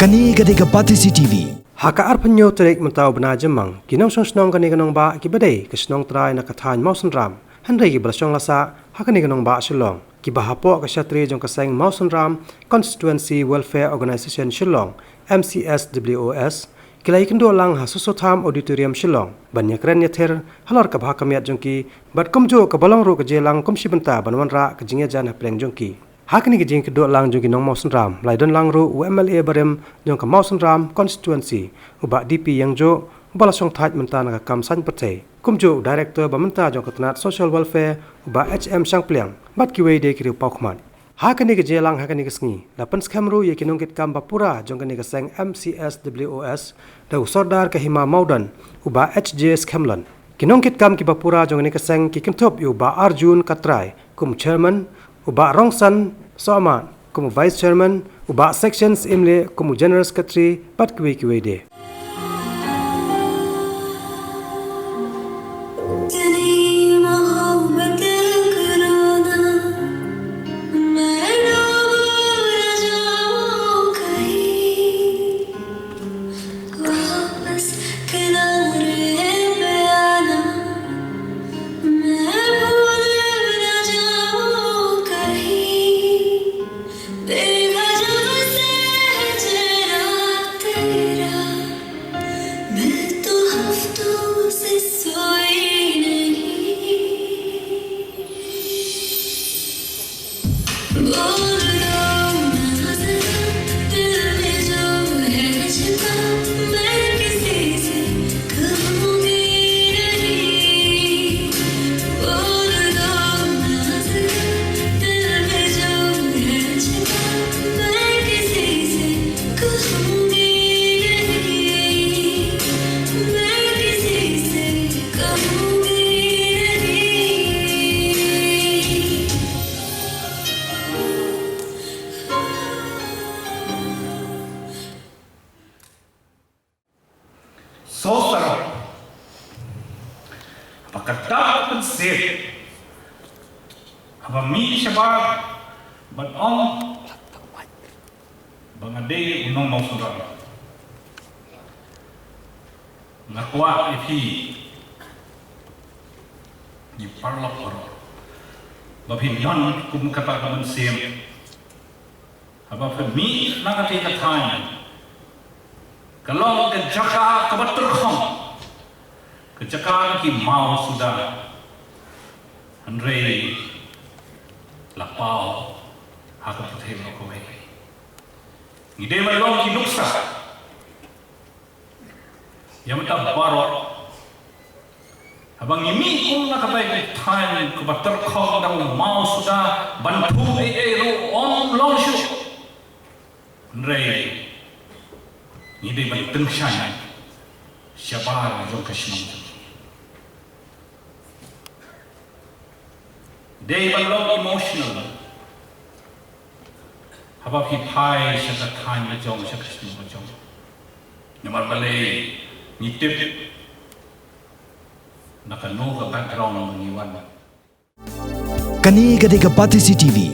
Kani gadega Pati CCTV. Haka arpanyo tarik mentau bena jemang kinong snong kani kanong ba kibadai ke snong trai na kathan mausan ram hanrei ki belasong lasa hakani kanong ba Shillong ki bahapo ka syatri jong kaseng mausan ram Constituency Welfare Organisation Shillong MCSWOS kilai kendo lang ha susotham auditorium Shillong banyak keren yather halor ka bha kamiat jongki bat komjo ka balong ro ka jelang komsi benta banwan ra ka jingya jan ha pleng jongki hakani ke jing kedua lang jong kinong mausan ram laidon lang ru UMLA barem jong ka mausan ram constituency uba DP yang jo balasong thaj menta na kam san pate kumjo director bamenta jong katnat social welfare uba HM sangpliang bat kiwe de kiri paukman hakani ke jelang hakani ke sngi lapan skamru ye kinong kit kam bapura jong kani ke seng MCSWOS da usordar ke hima maudan uba HJ skamlan kinong kit kam ki bapura jong kani ke seng ki kimthop uba Arjun Katrai kum chairman uba Rongsan Soman como vice chairman uba sections imle como general secretary pat kiwe de Sosaro, apakah pensir, apa mi syabat, batong, bangadei unong mau surat, ngakwa ipi, di parlok orang, bapinyan kum kata pensir, apa mi nak kata kata kalau kejaka kebetulan kejaka ki mau sudah Andre lapau aku percaya kau ini ide melong ki nuksa yang tak baru abang ini kau nak apa time kebetulan dah mau sudah bantu ru om langsung Andre ini bentuk syaitan siapa yang kesenang dia belum emosional apa hipai syaitan tanya jom syaitan kesenang jom nomor balik nitip nak kanu ke background mengiwan Kani gadega Pati CCTV.